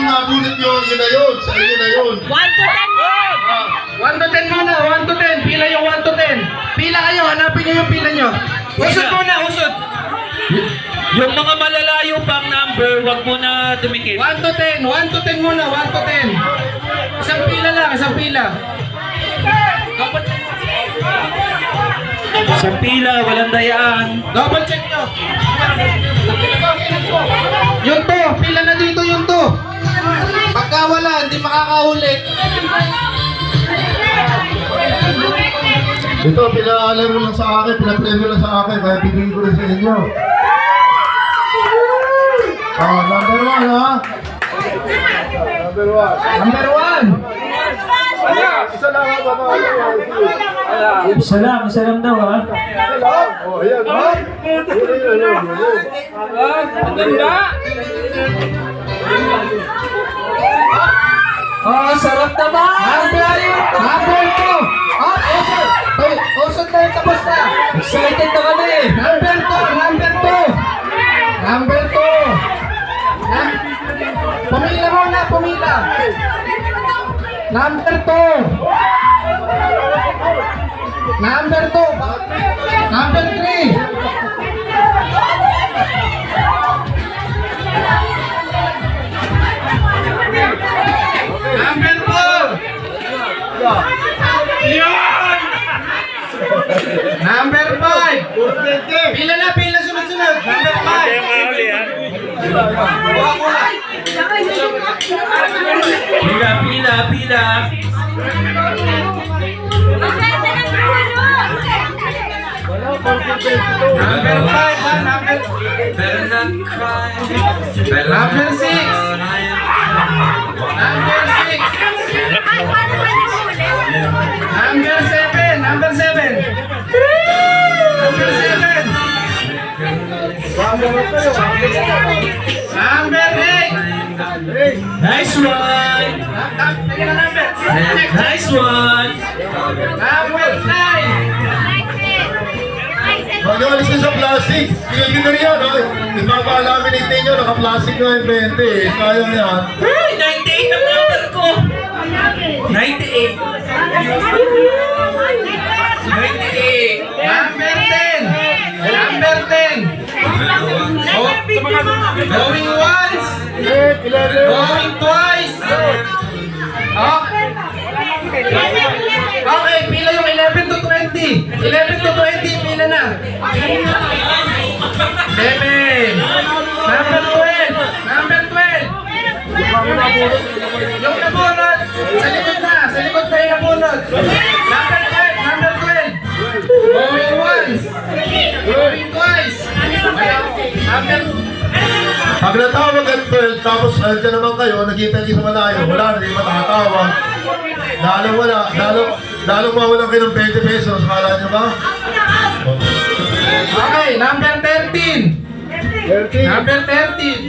yung nabulit nyo, yun na yun. Sa inyo na yun. 1 to 10 yun! 1 to 10 muna, 1 to 10. Pila yung 1 to 10. Pila kayo, hanapin nyo yung pila nyo. Usod muna, usod. Yung mga malalayo pang number, wag mo na dumikit. 1 to 10, 1 to 10 muna, 1 to 10. Isang pila lang, isang pila. Isang pila, walang dayaan. Double check nyo. Yung to, pila na dito yung to. Pagka wala, hindi makakahuli. Ito, pinaalaro lang sa akin, pinapremyo lang sa akin, kaya bigay ko rin sa inyo. Number 1 ha? Number 1. Number 1. Isa lang ha, baka Isa lang daw ha. Isa lang? Oh, ayan ha? Ang ganda. Oh, sarap naman. Number 2. Usod. Usod na yung tapos na. Excited na kami. Number 2. Number 2. Pumila muna, pumila. Number 2. Number 2. Number 3. Number 4. Yan! Number 5. Pila sunod-sunod. Number 5. Pila. Number 5 ha, number 6. Number 7. Number 8. Nice one! Tingnan na number. Nice one! Number 9. Pag alis nyo sa plastic, tingnan nyo na rin yan, ha? Ipapalaminate ninyo, naka-plastic na yung 20 eh. Sayang yan. Hey, 98 ang number ko! 98! 98! Number 10. Number 10. Going once. Going twice. Okay, pila yung 11 to 20. 11 to 20, pila na. 7. Number 12. Number 12. Yung nabunod, sa likod na yung nabunod. Number 12. Number 12. Going once. Going twice. Number Pag natawag at 12, tapos nandiyan naman kayo, nakita nyo sa malayo, wala na, hindi matatawag. Lalong mawalan kayo ng 20 pesos, kala nyo ba? Okay, number 13. Number 13.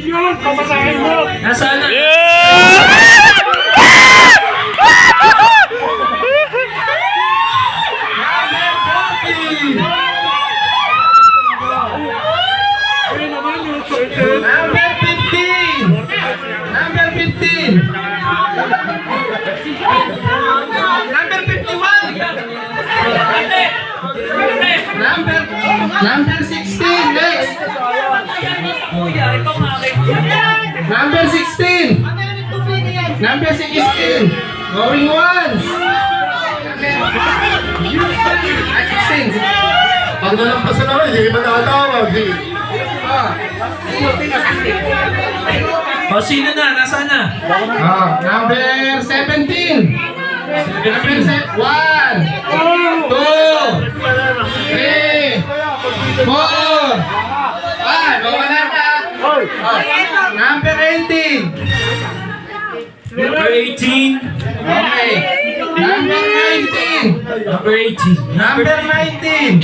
Nasaan na? Number 15. Number 15. Number 51. Number 16. Next. Number 16. Number 16. Going once. 16. Pag nalampasan naman, hindi ba nakatawag? O, sino na? Nasaan na? Number 17. Number 1, 2, 3, 4, 5. Wala na. Number 18. Number 18. Okay. Number 19. Number 18. Number 19.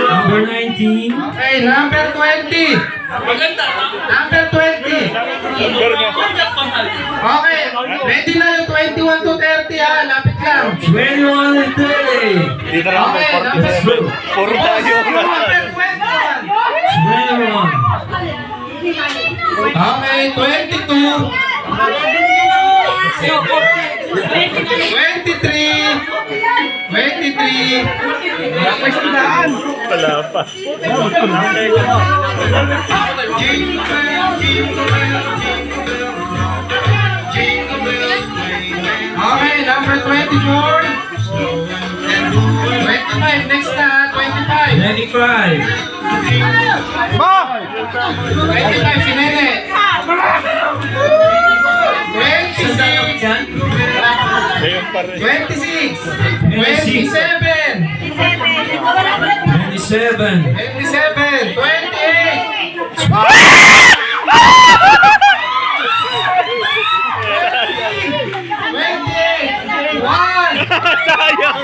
Number 19. Okay, number 20. Maganda. Number 20. Okay, ready na yung 21 to 30 ha, lapit lang. 21 and 30. Dito lang Okay, may number puro tayo. Number 21. 21. Okay, 22. 23. Wala pa. Okay, number 24. 25, next na, 25. 25. 25, si Nene. 26. 26. 27. 27. 28. 28. 1. Sayang.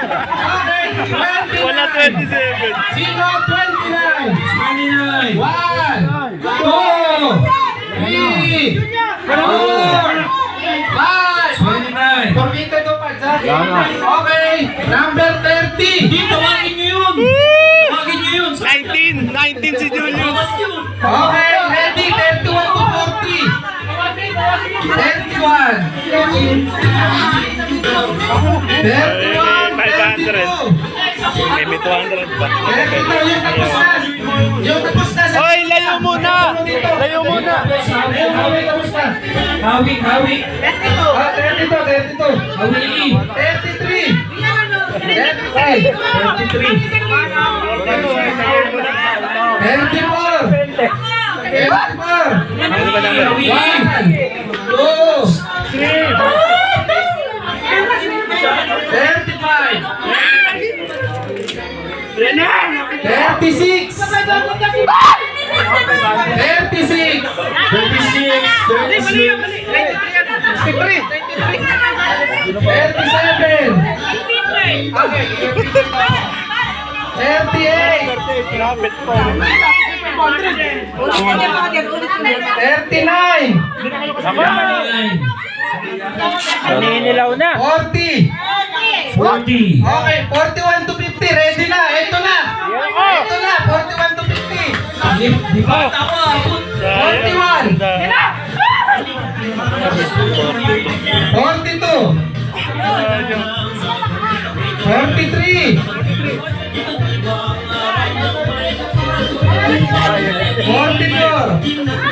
Wala 27. Sino 29? 29. 1, 2, 3, 4, 5. 29. Porkita to pa, Zaki. Okay, number 30. Hindi, tawagin nyo yun. Tawagin nyo yun. 19 si Julius. Okay, ready? 31 to 40. 31. 31, 32. Maybe 200 pa. 32, yung tapos na. Yung tapos na. Hoy, layo muna! Layo muna! Hawi, tapos na. Hawik, hawik. 32. Hawiki. 33. Lapit po. 39. Naninilaw na. 40. 40. Okay, 41 to 50. Ready na. Ito na. Ito na. 41 to 50. Di ba ako abot? 41. 42. 43. 44.